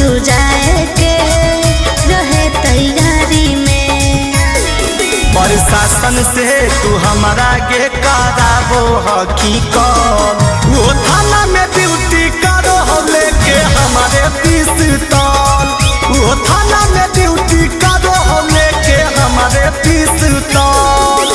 तू जाए के रहे तैयारी में। प्रशासन से तू हमारा के कराबो हकीकत, वो थाना में ड्यूटी करो लेके हमारे पिस्तौल, वो थाना में ड्यूटी करो लेके हमारे पिस्तौल।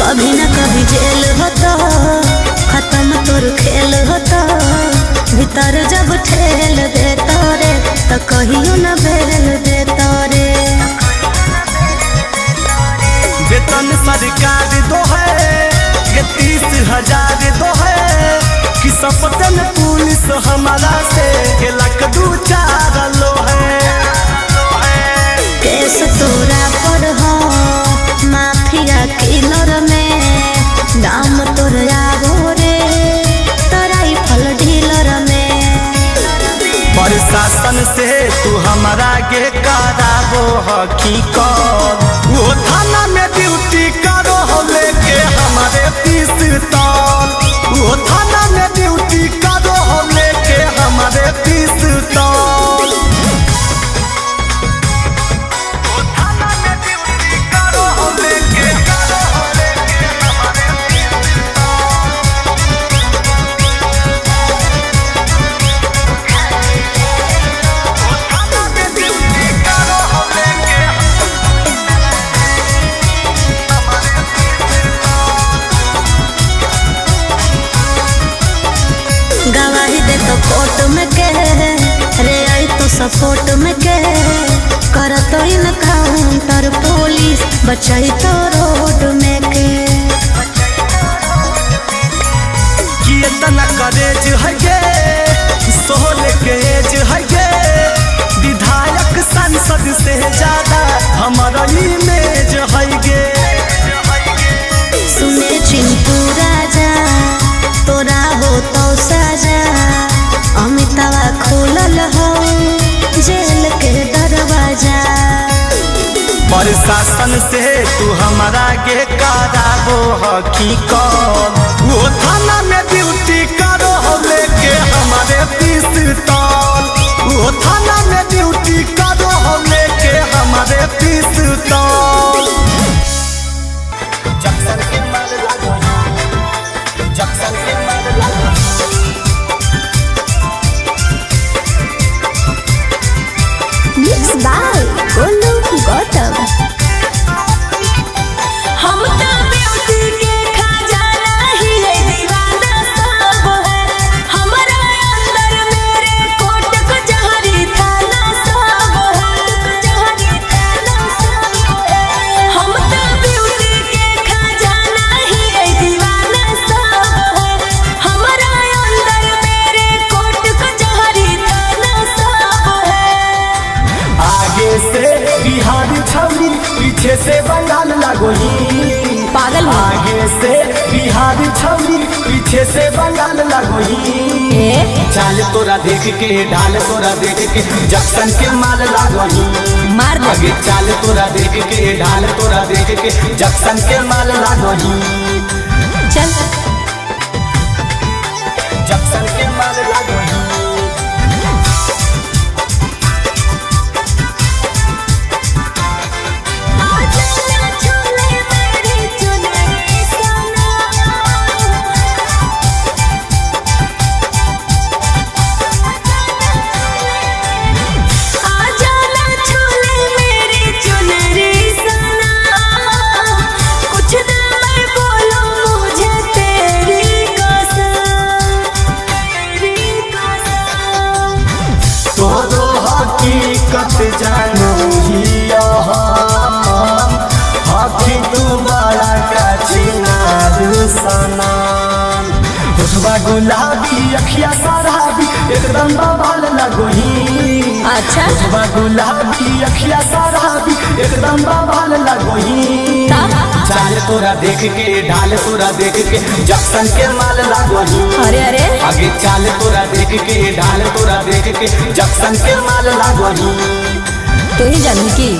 कभी न कभी जेल होता, खत्म तोर खेल होता, भीतर जब ठेल देता रे तो कहियो न बेल देता रे। वेतन सरकार दो है ये 30,000 दो है, कि सपतन पुलिस हमारा से के लक 2-4 लो है। केस तोरा पर हो माफिया किलर में, दाम तोर आगो रे तराई फल ढीलर में। प्रशासन से तू हमारा के कराबो हकीकत, वो थाना में ड्यूटी करो लेके हमारे पिस्तौल, वो थाना में ड्यूटी करो लेके हमारे पिस्तौल। गवाही दे तो कोर्ट में के रे आई तो सपोर्ट में के, कर तो इनकाउंटर पुलिस बचाई तो रोड में के। कि इतना करेज है गे, 16 के एज है गे, विधायक सांसद से ज्यादा हमारा इमेज है गे। सुने चिंटू राजा तोरा हो तो साजा, अमितावा खोलल हो जेल के दरवाजा। प्रशासन से तू हमारा के कराबो हकीकत, वो थाना में ड्यूटी करो लेके हमारे पिस्तौल, वो थाना में ड्यूटी करो लेके हमारे पिस्तौल। जक्सन के मार लागो, जक्सन के मार लागो। Mix by Golu Gautam. हम तो ब्यूटी के खजाना ही है, दीवाना सब है, हमारा अंदर मेरे कोट कचहरी थाना सब है, कचहरी थाना सब है। हम तो ब्यूटी के खजाना ही है, दीवाना सब है, हमारा अंदर मेरे कोट कचहरी थाना सब है। आगे से बिहार छवनी, पीछे से बंगाल लगोही, पागल आगे से बिहार छवनी, पीछे से बंगाल लगोही। चाल तोरा देख के ढाल तोरा देख के जक्सन के माल लगोही, मार दे। आगे चाल तोरा देख के ढाल तोरा देख के जक्सन के माल लगोही। चल जक्सन के माल लगोही। हकीकत जानू ही हकी तू बड़ा का चिनारू सनम, होठवा गुलाबी अखिया शराबी एकदम बवाल लगोही। अच्छा ओठवा गुलाबी अखिया शराबी एकदम बवाल लगोही। चाल तोरा देख के ढाल तोरा देख के जक्सन के माल लगोही। अरे अरे आगे चाल तोरा देख के ढाल तोरा देख के जक्सन के माल लगोही। तू ही जानू की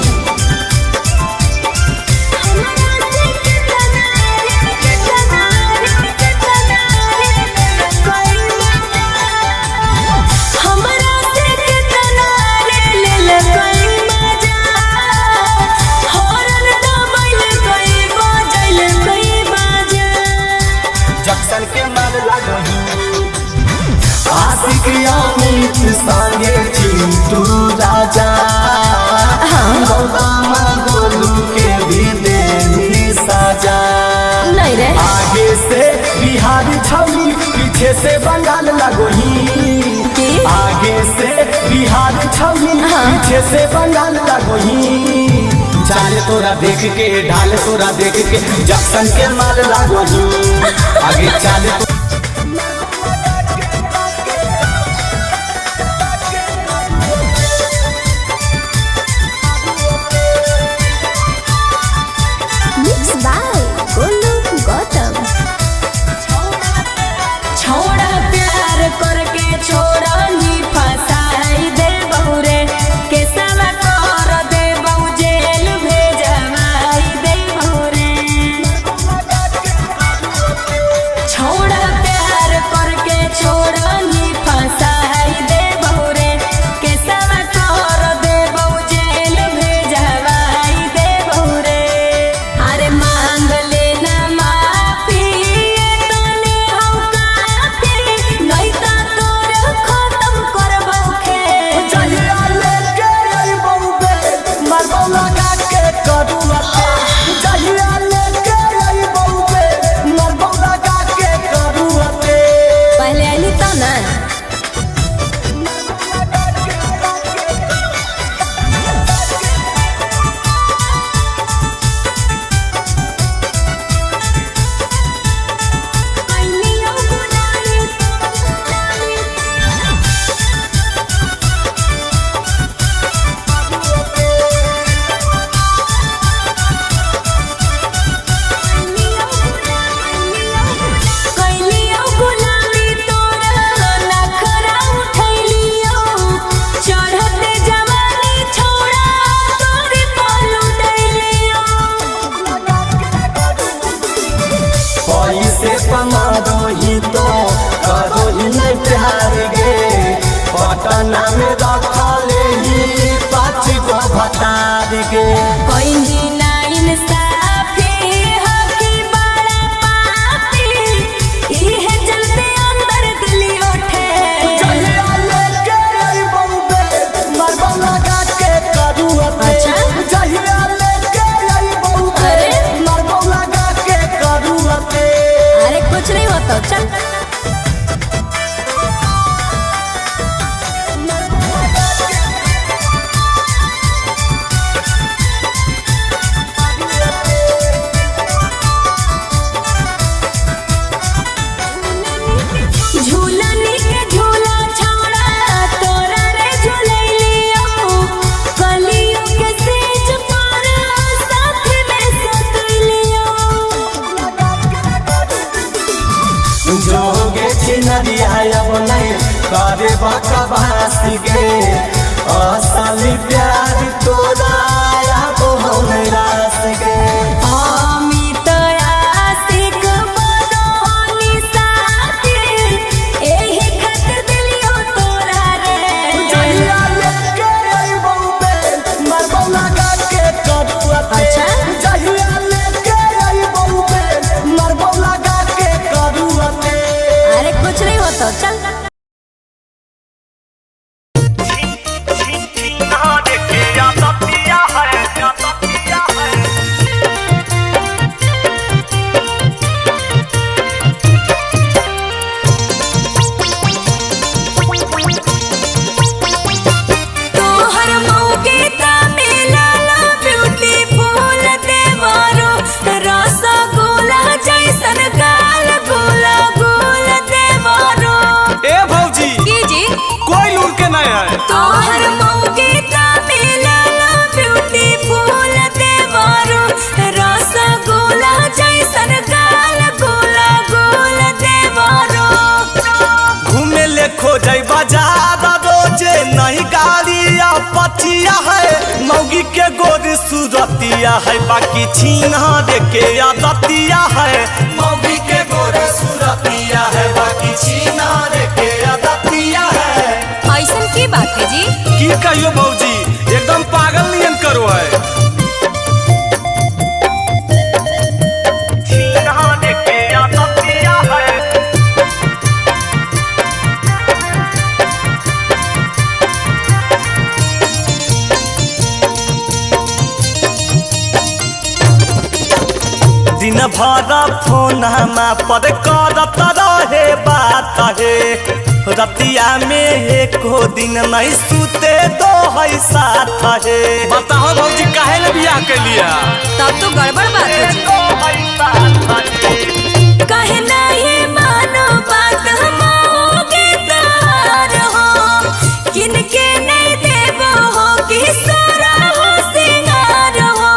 जक्सन के माल लगोही। आशिक अमित संगे चिंटू राजा गोलू के भी देनी साजा। नहीं रे आगे से बिहारी छवि पीछे से बंगाल लगोही। आगे से बिहारी छवि पीछे से बंगाल लगोही। चाल तोरा देख के ढाल तोरा देख के जक्सन के माल लगोही। आगे चाल मिक्स बाय गोलू गौतम। छोड़ा प्यार करके छोड़ा ही फसाई दे बहुरे के सवा कर दे बहु जेल भेजवाई दे बहुरे। छोड़ा प्यार करके छोड़ा ही फसाई दे बहुरे के सवा कर दे बहु जेल भेजवाई दे बहुरे। अरे मांग लेना माफी तने हम काफी नहीं ता तोर खत्म करबो खेल। चाहिए लेके आई बउबे मरबौ लगा के करुआते। चाहिए लेके आई बउबे मरबौ लगा के करुआते। पहले आइली तो ना कैलियो गुलामी तोरा नखरा उठैलियो। चढ़ते जवानी छोड़ा तोरी पालू दैलियो। पैसे कमादो ही तो करो ही नहीं प्यार गे। पटना में रखले ही 5 गो भतार गे। कहीं ना इंसाफी हकी बड़ा पापी इहे चलते अंदर दिली उठे। चाहिए लेके आई बउबे मरबौ लगा के करुआते। अच्छा। चाहिए लेके आई बउबे अरे। मरबौ लगा के करुआते। अरे कुछ नहीं होता चल। झूलनी के झूला छौड़ा तोरा रे झूलैलियो। कलियो के सेज पर साथ में सुतैलियो। जोगे छिनरिया अब नहीं करे बकवास गे। असली प्यार तोरा अब हम रास गे। अमित आशिक बनोनी साथी एही खातिर दिलियो तोरा रे। चाहिए लेके आई बउबे मरबौ लगा के करुआते। अच्छा। चाहिए लेके आई बउबे मरबौ लगा के करुआते। अरे कुछ नहीं होता चल। बचिया है मौगी के गोर सूरतिया है बाकी छिनार के आदतिया है मौगी के गोर सूरतिया है बाकी छिनार के आदतिया है। ऐसन की बात है जी? की कहियो भौजी एकदम पागल नियन करो है। दिन भर फोन पर करत रहे बात है रतिया में एको दिन नहीं सूते दो है साथ है। बताओ भौजी काहे ले बियाह के लिया? तब तो गड़बड़ बात है जी। कहे नहीं मानो बात हमारे तार हो किनके नहीं देबो हो कि सारा हो सिंगार हो।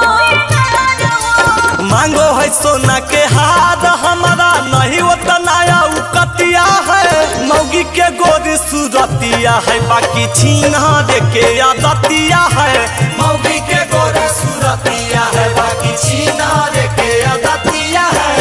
मांगो है सोना के हाथ हमारा नहीं उतना उकतिया है मौगी के गोर सूरतिया है बाकी छिनार के आदतिया है मौगी के गोर सूरतिया है बाकी छिनार के आदतिया है।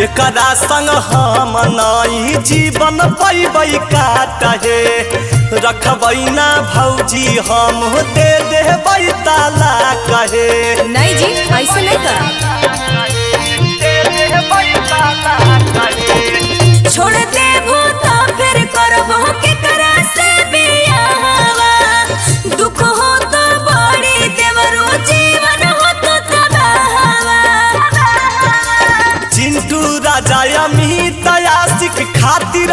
एकरा संग हम नहीं जीवन पैबै काटे रखबै ना भौजी हम दे देबै ताला कहे। नहीं जी ऐसे नहीं कर। छोड़ दे भूता फिर करबो के करा से बियाहवा दुख हो तो बड़ी देवरो जीवन हो तो तबाहवा। चिंटू राजा अमित आशिक खातिर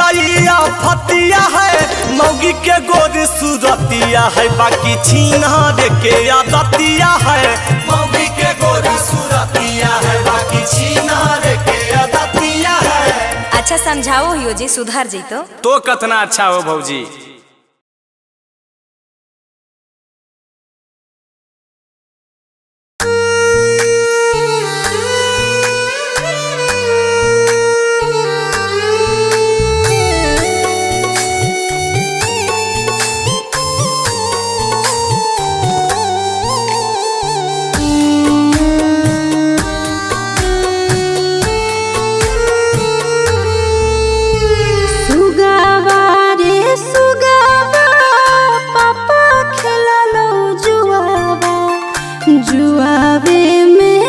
फतिया है मौगी के गोर सूरतिया है बाकी छिनार के आदतिया है मौगी के गोर सूरतिया है बाकी छिनार के आदतिया है। अच्छा समझाओ हियो जी सुधार जी तो कतना अच्छा हो भौजी। जुआवे में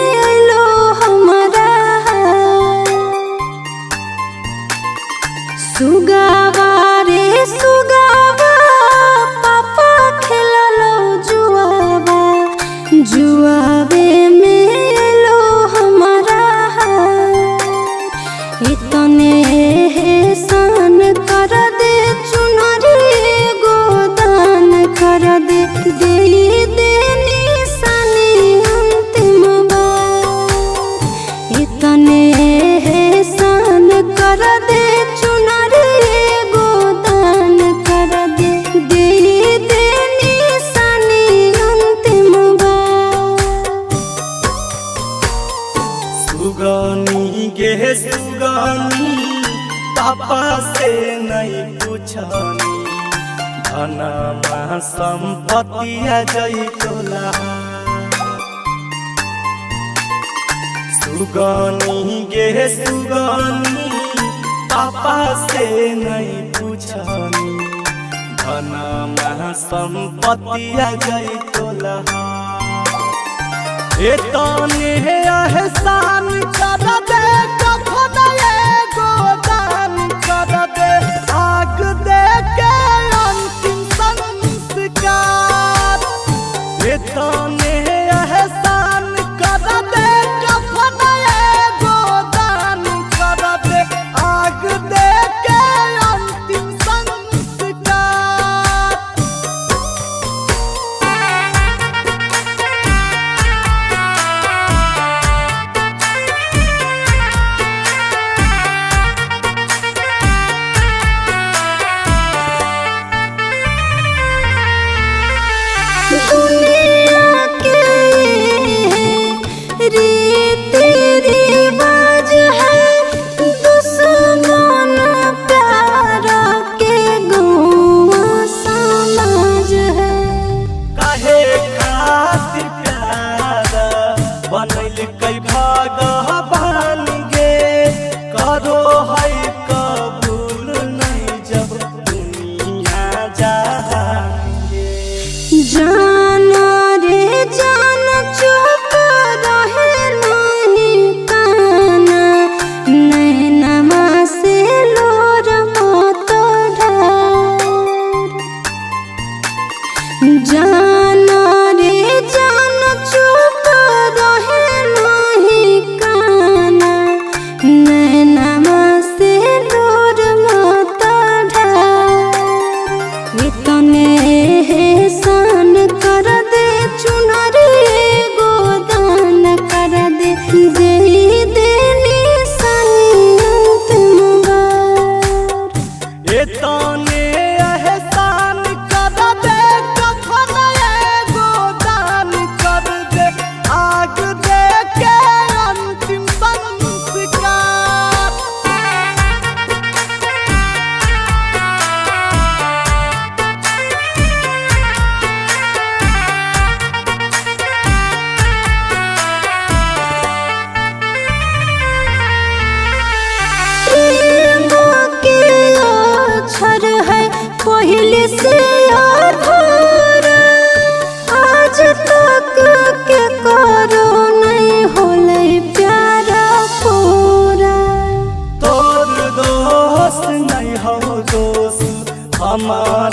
लो हमारा सुगावा रे सुगावा पापा खिलालो जुआवा जुआवे में लो हमारा इतने एहसान कर दे चुनरी गोदान कर दे दे देनी इतने एहसान कर दे चुनरी गोदान कर दे दे देनी सानी अंतिम बार। सुगानी गे सुगानी पापा से नहीं पूछनी धनमा संपत्तिया जई तोला। सुगानी गे सुगानी पापा से नहीं पूछनी धनमा संपत्तिया जई तोला। एतने एहसान कर दे कखन एगो दान कर दे आग दे के अंतिम संस्कार। एतने एहसान कर दे कखन एगो दान कर दे आग दे के अंतिम संस्कार।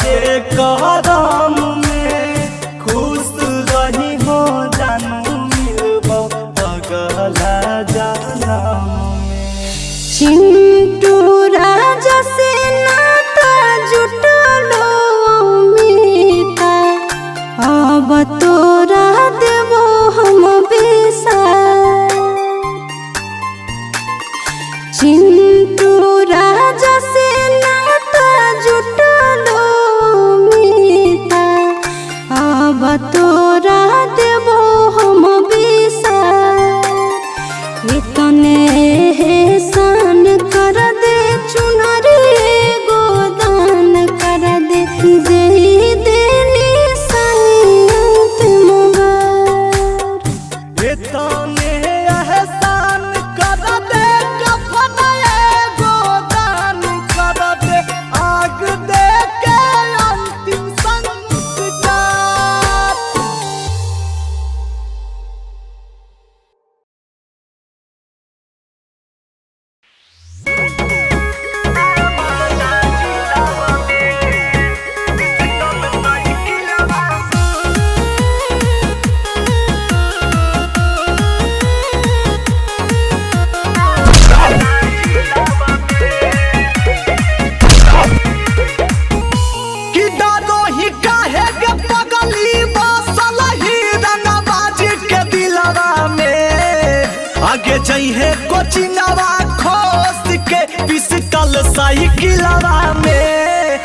तोहरे करम में खुश रही हो जानू मिलबो अगला जनम में। चिंटू राजा से नाता जुटलो मीता अब तोरा देबो हम बेसार। चिंटू राजा से नाता जुटलो मीता अब तोरा देबो हम बेसार। इतने एहसान कर दे चुनरी गोदान कर दे दे देनी सनियत मगर। इतने एहसान कर दे कफन गोदान कर दे आग दे के अंतिम संस्कार। कि डरो ही काहे के पगली बसल ही रंगबाज के दिलवा में। आगे जइहे कोचिंगवा खोस के पिस्टल साइकिलवा में।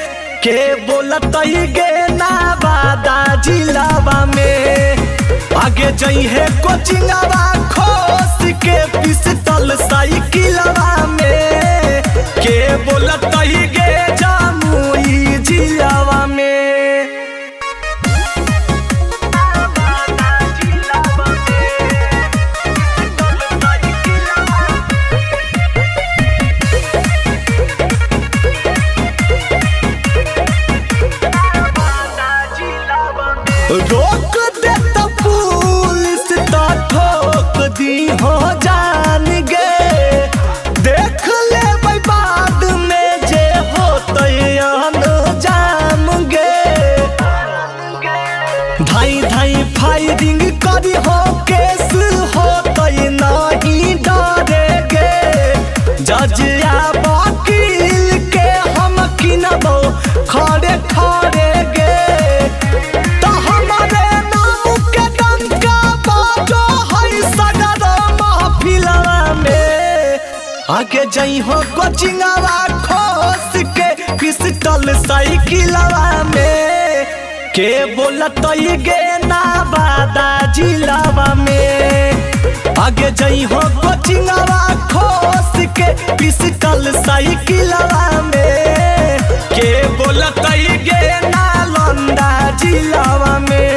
के बोलत ही गे ना बादा जिलावा में। आगे जइहे कोचिंगवा खोस के पिस्टल साइकिलवा में। के बोलत ही गे जामुई जिलावा में। रोक दे तो पुलिस तो ठोक दी हो जान गे। देख ले बाद में जे होते जाम गे। धाई धाई फायरिंग करी हो केस होते नहीं डरे गे। जज या वकील के हम किनबो खड़े खड़े गे। आगे जइहो कोचिंगवा खोस के पिस्टल साइकिलवा में। के बोलत गे ना बादा जिलावा में। आगे जइहो कोचिंगवा खोस के पिस्टल साइकिलवा में। के बोलत गे ना लंदा जिलावा में।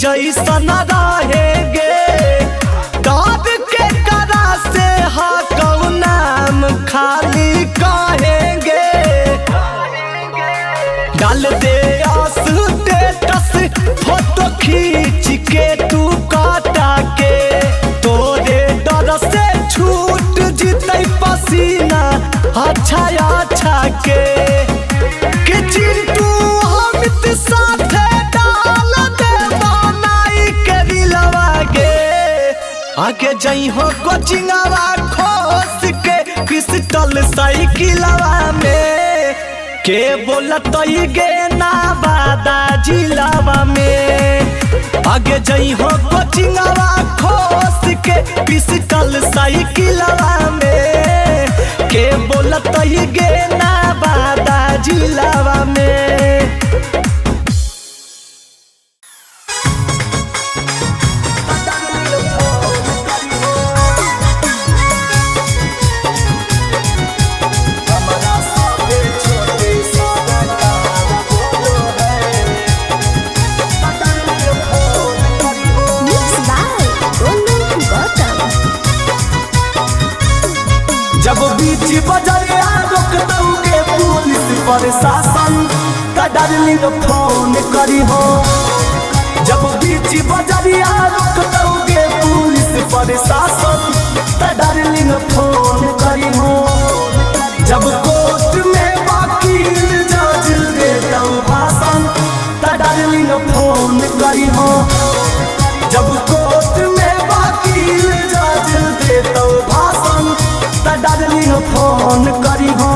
जैसन रहेगे दाद के करा से हा कौ नाम खाली कहेंगे। डाल दे स्टेटस फोटो खींच के तू काटा के। तोरे डर से छूट जीते पसीना अच्छा अच्छा के। कि चिंटू अमित साथे डाल दे बनाई के दिलवा गे। आगे जइहो कोचिंगवा खोस के पिस्टल साइकिलवा में। के बोलत गे ना बादा जिलावा में। आगे जइहो कोचिंगवा खोस के पिस्टल साइकिलवा में। के बोलत गे ना बादा जिलावा में। जब बीच बजरिया रोक दऊ के प्रशासन त डार्लिंग फोन करी हो। जब बीच बजरिया रोक दोगे पुलिस प्रशासन त डार्लिंग फोन करी हो। जब कोर्ट में वकील जज देता भाषण त डार्लिंग फोन करी हो। जब कोर्ट में वकील जज देता भाषण त डार्लिंग फोन करी हो।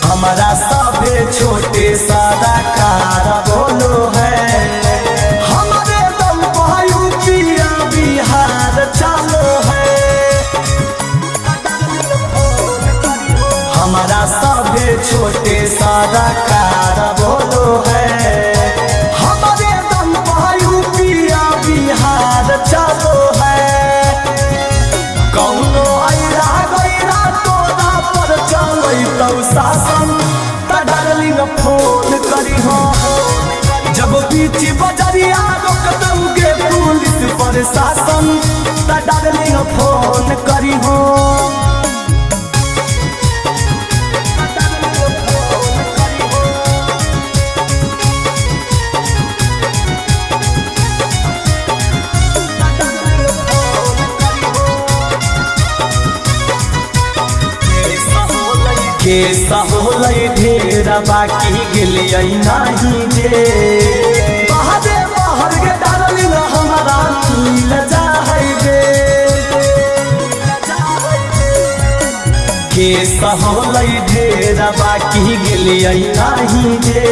हमारा सभे छोटे सारा कार बोलो है। हमारे दम पर यूपिया बिहार चालो है। हमारा सभे छोटे सारा कार बोलो है। हमारे दम पर यूपिया बिहार चालो है। कौनो आइरा गइरा तोरा पर चलैतौ शासन त डार्लिंग फोन करी हो। जब बीच बजरिया रोक दोगे पुलिस प्रशासन त डार्लिंग फोन करी हो। केसा होलै ढेर बाकी गेलियै नहीं जे। बाहरे बाहर के डार्लिंग हमारा मिल जाहै गे। केसा होलै ढेर बाकी गेलियै नहीं जे।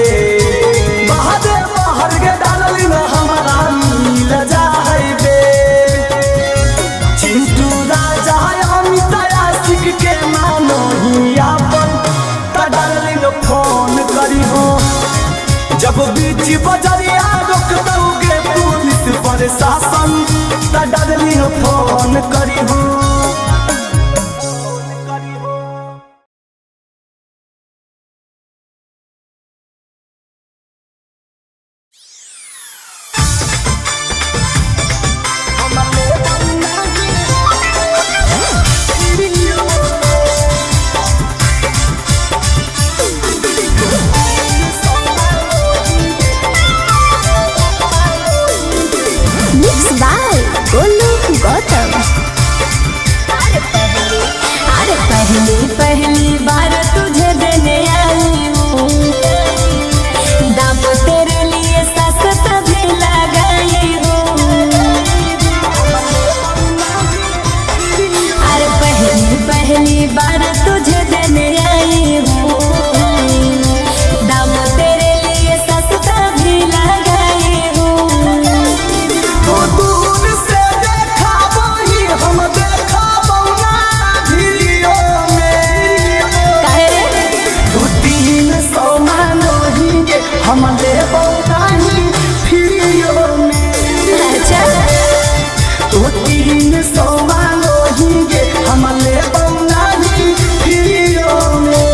बाहरे बाहर के डार्लिंग हमारा मिल जाहै गे। चिंटू राजा अमित आशिक के मानो ही आपन त डार्लिंग फोन करी हो। जब बीच बजरिया रोक दोगे पुलिस प्रशासन त डार्लिंग फोन करी हो। पहली बार तुझे देने आई हूँ। दाम तेरे लिए सस्ता भी लगाई हूँ। अरे पहली बार तुझे देने आई हूँ। दाम तेरे लिए सस्ता भी लगाई हूँ। तो दूर से देखा वही हम देखा बौना वीडियो में। दो तीन सौ मानो ही हम ले बौना ही वीडियो में। अच्छा दो तीन सौ मानो ही हम ले बौना ही वीडियो में।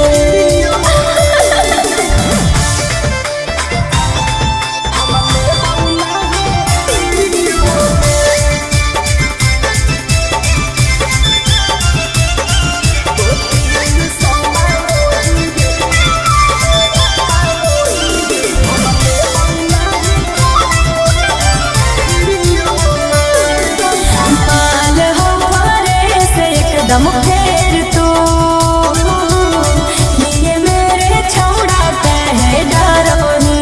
पाल हो भरे से एकदम फेर तू। ये मेरे छौड़ा कहे डरो ही।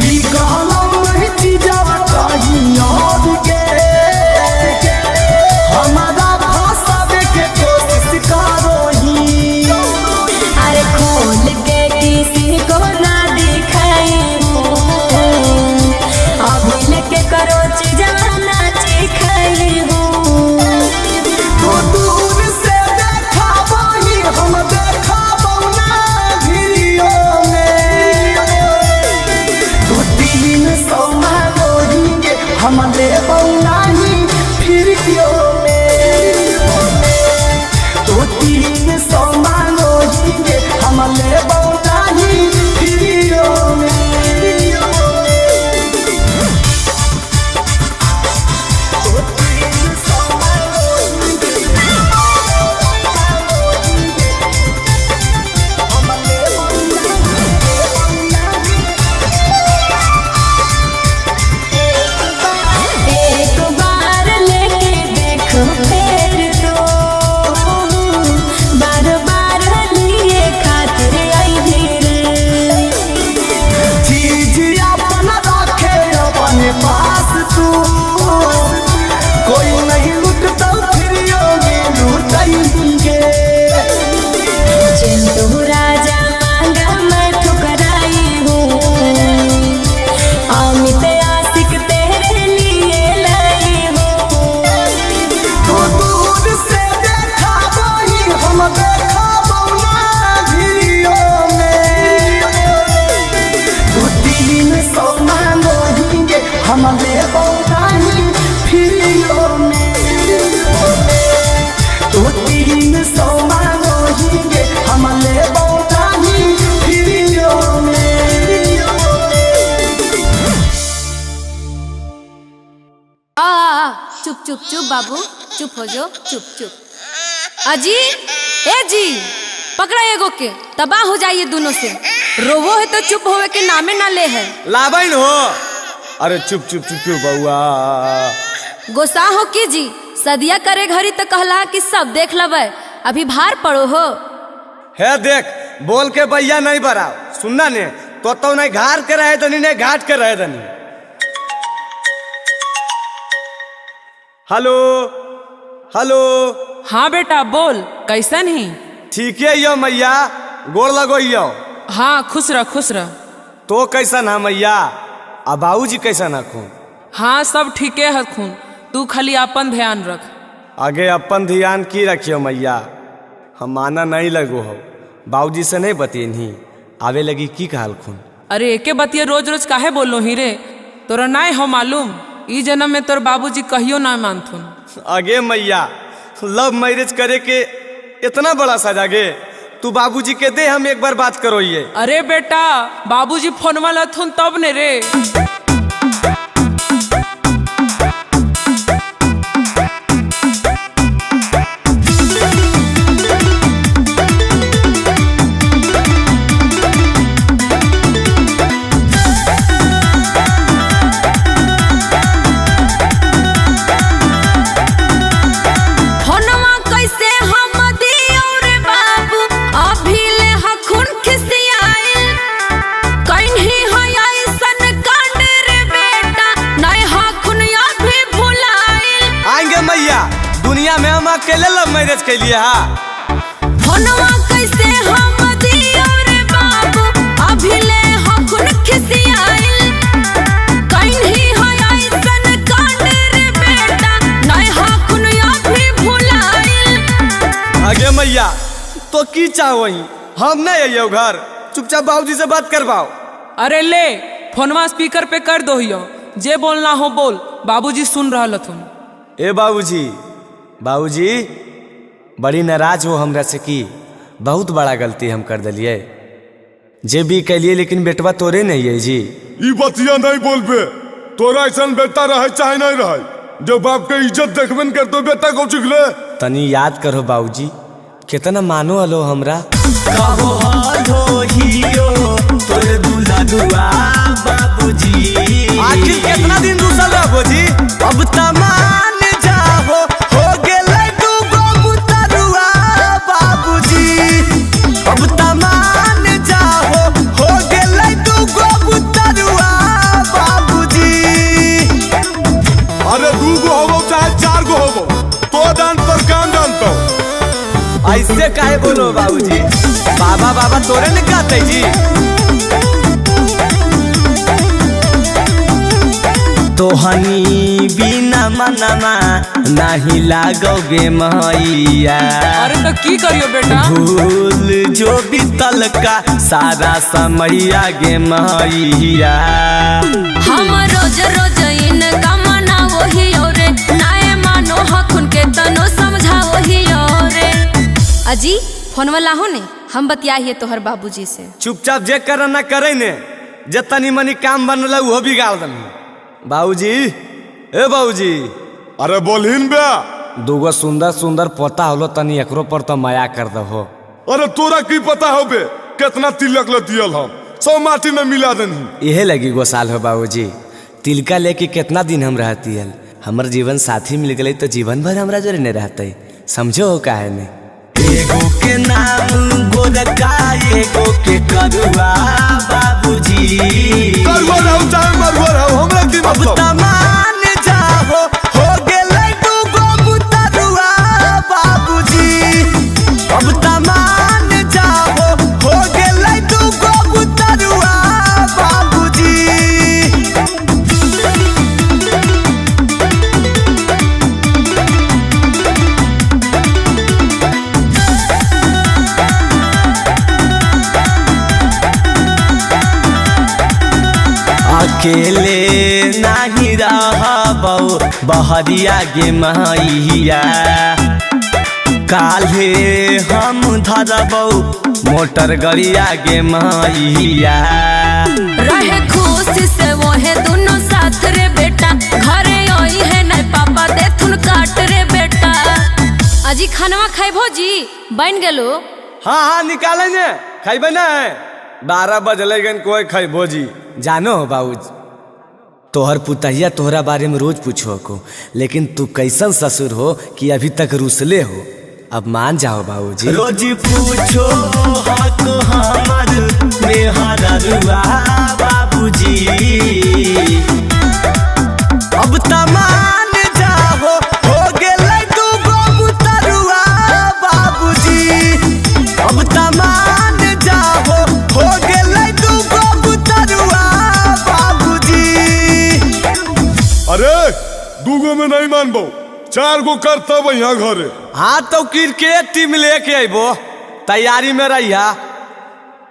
ई कहलम नहीं चीजवा कहीं और के। हमारा भाषावे के कोशिश करो ही। अरे खोल के किसी को ना दिखाई हूँ। अभी लेके करो चीज़ ना चिखाई हूँ। तो चुप चुप चुप बाबू, चुप हो जाओ, चुप चुप। अजी, ए जी, पकड़ा एगो के, तबाह हो जाइए दोनों से। रोवो है तो चुप होवे के नामे ना ले है। लाबैन हो। अरे चुप चुप चुप चुप बउआ। गोसा हो की जी, सदिया करे घरी तो कहला कि सब देख लबे, अभी भार पड़ो हो। है देख, बोल के भैया नहीं बराओ, सुनना ने तो नहीं घाट के रहे दनी नहीं घाट के रहे दनी। Hello hello. हाँ बेटा बोल, कैसन ही? ठीक है यो मैया, गोड़ लगो यो। हाँ खुश रह खुश रह। तो कैसन है मैया, अब बाबूजी कैसन हखून? हाँ सब ठीके हखून, तू खाली अपन ध्यान रख। आगे अपन ध्यान की रखियो मैया, हम माना नहीं लगो हो। बाबूजी से नहीं बतियनी, आवे लगी की कहल खून। अरे एके बतिया रोज रोज काहे बोलो ही रे, तोरा नहीं हो मालूम ई जन्म में तोर बाबूजी कहियो ना मानथुन। आगे मैया, लव मैरिज करे के इतना बड़ा सजा गे, तू बाबूजी के दे, हम एक बार बात करो ये। अरे बेटा बाबूजी फोनवा लथुन तब ने रे। दुनिया में हम अकेले लव मैरिज के लिए फोनवा कैसे हम दियो रे बाबू, अभी ले हखुन खिसियाइल। कहीं है ऐसन कांड रे बेटा, नहीं हखुन अभी भुलाइल। आगे मैया तो की चाहोही, हम नहीं आइयो घर, चुपचाप बाबूजी से बात करवाओ। अरे ले फोनवा स्पीकर पे कर दो, जे बोलना हो बोल, बाबूजी सुन रहा लथुन। ए बाबूजी, बाबूजी बड़ी नाराज हो हमरा से की, बहुत बड़ा गलती हम कर दिलिए, जे भी कहिए, लेकिन बेटवा तोरे नहीं है जी। ई बतिया नहीं बोलबे, तोरा ऐसा बेटा रहे चाहे नहीं रहे, जो बाप के इज्जत देखबे कर तो बेटा को चिखले। तनी याद करो बाबूजी, कितना मानो अलो हमरा। कहो हालो हियो तोरे दूल्हा दुआ बाबूजी, आखिर कितना दिन दूसरा बाबूजी, अब तमान जाहो हो गेलै तू गोबुतरुआ बाबूजी, अब तमान जाहो हो गेलै तू गोबुतरुआ बाबूजी। अरे 2 गो होबो चाहे 4 गो होबो, तो दान पर काम जानतो। ऐसे काहे बोलो बाबूजी, बाबा बाबा तोरे ने कहते जी। तोहनी बिना मनमा नहीं लागोगे मैया। अरे तो की करियो बेटा, भूल जो बीतल का सारा समैया गे मैया। हम रोज रोज इनका मना वही रे, नाए मानो हखुन के तनो समझा वही रे। अजी फोनवा लाहो ने, हम बतियाइए तोहर बाबूजी से। चुपचाप जे कर ना करे ने, जे तनी मनी काम बनल वो बिगाड़ दम। बाबूजी, ए बाबूजी। अरे बोलहिन बे। 2 गो सुंदर सुंदर पोता होलो, तनी एकरो पर तो माया कर दहो। अरे तोरा की पता हो बे, कितना तिलक ले दियल हम, सब माटी में मिला देनी। यहे लगी गोसाल हो बाबूजी, तिलका लेके कितना दिन हम रहती है, हमर जीवन साथी मिल गए तो जीवन भर हमरा जोरे नहीं रहते, समझो हो काहे ने। एगो के नाम गोरका, एगो के करुआ बाबूजी, करुआ रहू चाहे मरुआ रहू, हमरा की मतलब। अब तमान जाहो हो गेलै तू गोबुतरुआ बाबूजी, अब तमान जाहो हो गेलै तू गोबुतरुआ बाबूजी। अकेले नहीं रहबौ बहरिया गे मैया, काल्हे हम धरबौ मोटर गरिया गे मैया। रहे खुश से वो है दोनों साथ रे बेटा, घरे आई है नहीं पापा देथ खानवा खैबो जी बन गेलो। हाँ हाँ निकाले ने खैबे ना 12 बजले गन कोई खैबो जी। जानो हो बाबूजी तोहर पुतहिया तोहरा बारे में रोज पूछो को, लेकिन तू कैसन ससुर हो कि अभी तक रुसले हो। अब मान जाओ बाबूजी। रोज पूछो हक हमर मेहररुआ बाबूजी, अब तमान जाओ हो गेलै दूगो पुतरुआ बाबूजी, अब तमान जाओ हो गेलै दूगो पुतरुआ बाबूजी। अरे दूगो में नहीं मानबो, 4 गो कर तब यहाँ घरे। हाँ तो क्रिकेट टीम लेके अबो, तैयारी में रहिया।